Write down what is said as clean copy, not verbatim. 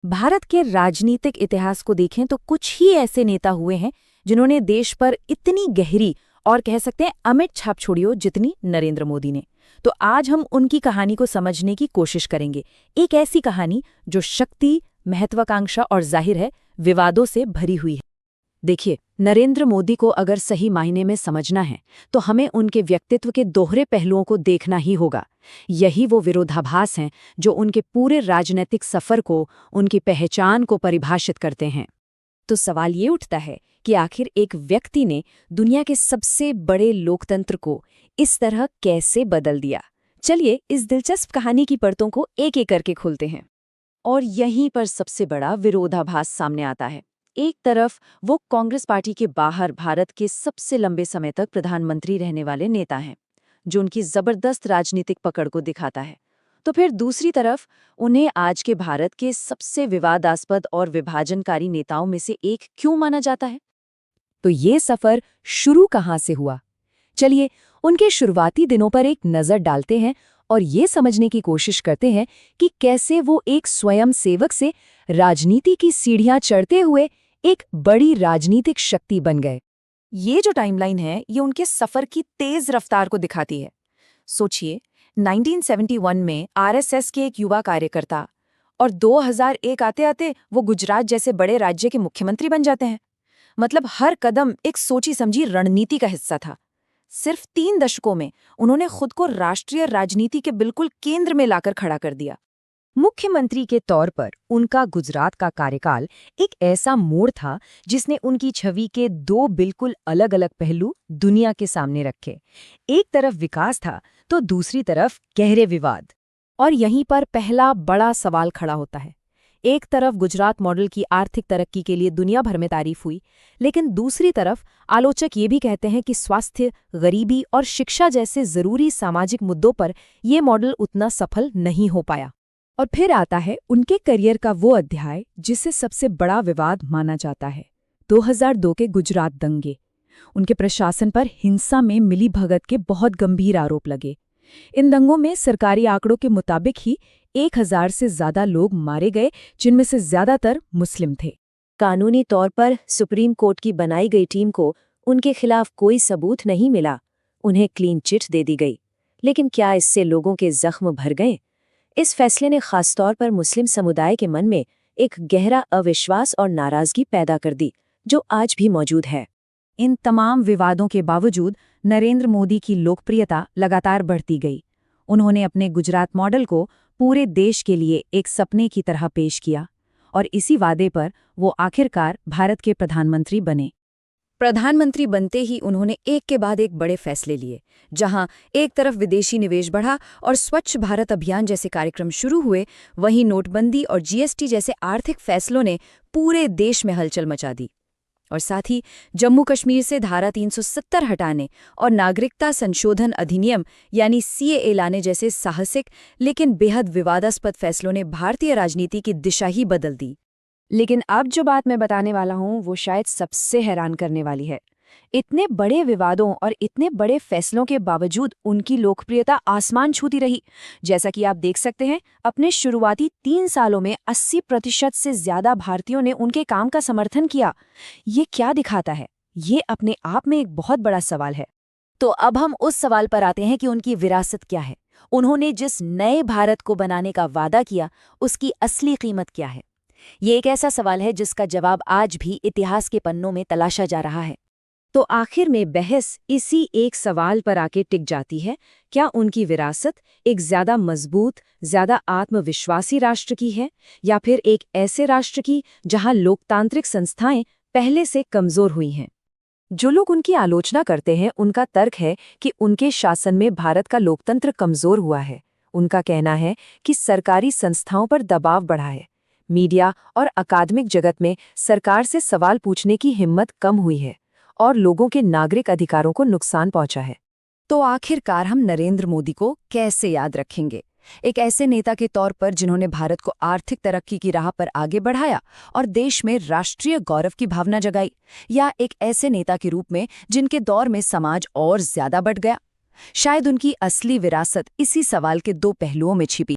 भारत के राजनीतिक इतिहास को देखें तो कुछ ही ऐसे नेता हुए हैं जिन्होंने देश पर इतनी गहरी और कह सकते हैं अमिट छाप छोड़ी हो जितनी नरेंद्र मोदी ने। तो आज हम उनकी कहानी को समझने की कोशिश करेंगे, एक ऐसी कहानी जो शक्ति, महत्वाकांक्षा और जाहिर है विवादों से भरी हुई है। देखिए, नरेंद्र मोदी को अगर सही मायने में समझना है तो हमें उनके व्यक्तित्व के दोहरे पहलुओं को देखना ही होगा। यही वो विरोधाभास हैं जो उनके पूरे राजनीतिक सफर को, उनकी पहचान को परिभाषित करते हैं। तो सवाल ये उठता है कि आखिर एक व्यक्ति ने दुनिया के सबसे बड़े लोकतंत्र को इस तरह कैसे बदल दिया। चलिए इस दिलचस्प कहानी की परतों को एक एक करके खोलते हैं। और यहीं पर सबसे बड़ा विरोधाभास सामने आता है। एक तरफ वो कांग्रेस पार्टी के बाहर भारत के सबसे लंबे समय तक प्रधानमंत्री रहने वाले नेता हैं, जो उनकी जबरदस्त राजनीतिक पकड़ को दिखाता है। तो फिर दूसरी तरफ उन्हें आज के भारत के सबसे विवादास्पद और विभाजनकारी नेताओं में से एक क्यों माना जाता है? तो ये सफर शुरू कहाँ से हुआ? चलिए उनके शुरुआती दिनों पर एक नजर डालते हैं और ये समझने की कोशिश करते हैं कि कैसे वो एक स्वयं सेवक से राजनीति की सीढ़ियां चढ़ते हुए एक बड़ी राजनीतिक शक्ति बन गए। ये जो टाइमलाइन है ये उनके सफर की तेज रफ्तार को दिखाती है। सोचिए, 1971 में आरएसएस के एक युवा कार्यकर्ता और 2001 आते आते वो गुजरात जैसे बड़े राज्य के मुख्यमंत्री बन जाते हैं। मतलब हर कदम एक सोची समझी रणनीति का हिस्सा था। सिर्फ 3 दशकों में उन्होंने खुद को राष्ट्रीय राजनीति के बिल्कुल केंद्र में लाकर खड़ा कर दिया। मुख्यमंत्री के तौर पर उनका गुजरात का कार्यकाल एक ऐसा मोड़ था जिसने उनकी छवि के 2 बिल्कुल अलग-अलग पहलू दुनिया के सामने रखे। एक तरफ विकास था तो दूसरी तरफ गहरे विवाद। और यहीं पर पहला बड़ा सवाल खड़ा होता है। एक तरफ गुजरात मॉडल की आर्थिक तरक्की के लिए दुनिया भर में तारीफ हुई, लेकिन दूसरी तरफ आलोचक ये भी कहते हैं कि स्वास्थ्य, गरीबी और शिक्षा जैसे जरूरी सामाजिक मुद्दों पर यह मॉडल उतना सफल नहीं हो पाया। और फिर आता है उनके करियर का वो अध्याय जिसे सबसे बड़ा विवाद माना जाता है, 2002 के गुजरात दंगे। उनके प्रशासन पर हिंसा में मिलीभगत के बहुत गंभीर आरोप लगे। इन दंगों में सरकारी आंकड़ों के मुताबिक ही 1000 से ज्यादा लोग मारे गए, जिनमें से ज्यादातर मुस्लिम थे। कानूनी तौर पर सुप्रीम कोर्ट की बनाई गई टीम को उनके खिलाफ कोई सबूत नहीं मिला, उन्हें क्लीन चिट दे दी गई। लेकिन क्या इससे लोगों के जख्म भर गए? इस फैसले ने खासतौर पर मुस्लिम समुदाय के मन में एक गहरा अविश्वास और नाराजगी पैदा कर दी, जो आज भी मौजूद है। इन तमाम विवादों के बावजूद नरेंद्र मोदी की लोकप्रियता लगातार बढ़ती गई। उन्होंने अपने गुजरात मॉडल को पूरे देश के लिए एक सपने की तरह पेश किया और इसी वादे पर वो आखिरकार भारत के प्रधानमंत्री बने। प्रधानमंत्री बनते ही उन्होंने एक के बाद एक बड़े फैसले लिए। जहां एक तरफ विदेशी निवेश बढ़ा और स्वच्छ भारत अभियान जैसे कार्यक्रम शुरू हुए, वहीं नोटबंदी और जीएसटी जैसे आर्थिक फैसलों ने पूरे देश में हलचल मचा दी। और साथ ही जम्मू कश्मीर से धारा 370 हटाने और नागरिकता संशोधन अधिनियम यानी सीएए लाने जैसे साहसिक लेकिन बेहद विवादास्पद फैसलों ने भारतीय राजनीति की दिशा ही बदल दी। लेकिन अब जो बात मैं बताने वाला हूं वो शायद सबसे हैरान करने वाली है। इतने बड़े विवादों और इतने बड़े फैसलों के बावजूद उनकी लोकप्रियता आसमान छूती रही। जैसा कि आप देख सकते हैं, अपने शुरुआती 3 सालों में 80% से ज्यादा भारतीयों ने उनके काम का समर्थन किया। ये क्या दिखाता है? ये अपने आप में एक बहुत बड़ा सवाल है। तो अब हम उस सवाल पर आते हैं कि उनकी विरासत क्या है। उन्होंने जिस नए भारत को बनाने का वादा किया, उसकी असली कीमत क्या है? ये एक ऐसा सवाल है जिसका जवाब आज भी इतिहास के पन्नों में तलाशा जा रहा है। तो आखिर में बहस इसी एक सवाल पर आके टिक जाती है, क्या उनकी विरासत एक ज्यादा मजबूत, ज्यादा आत्मविश्वासी राष्ट्र की है, या फिर एक ऐसे राष्ट्र की जहां लोकतांत्रिक संस्थाएं पहले से कमजोर हुई हैं? जो लोग उनकी आलोचना करते हैं, उनका तर्क है कि उनके शासन में भारत का लोकतंत्र कमजोर हुआ है। उनका कहना है कि सरकारी संस्थाओं पर दबाव बढ़ा है, मीडिया और अकादमिक जगत में सरकार से सवाल पूछने की हिम्मत कम हुई है और लोगों के नागरिक अधिकारों को नुकसान पहुंचा है। तो आखिरकार हम नरेंद्र मोदी को कैसे याद रखेंगे? एक ऐसे नेता के तौर पर जिन्होंने भारत को आर्थिक तरक्की की राह पर आगे बढ़ाया और देश में राष्ट्रीय गौरव की भावना जगाई, या एक ऐसे नेता के रूप में जिनके दौर में समाज और ज्यादा बढ़ गया? शायद उनकी असली विरासत इसी सवाल के 2 पहलुओं में छिपी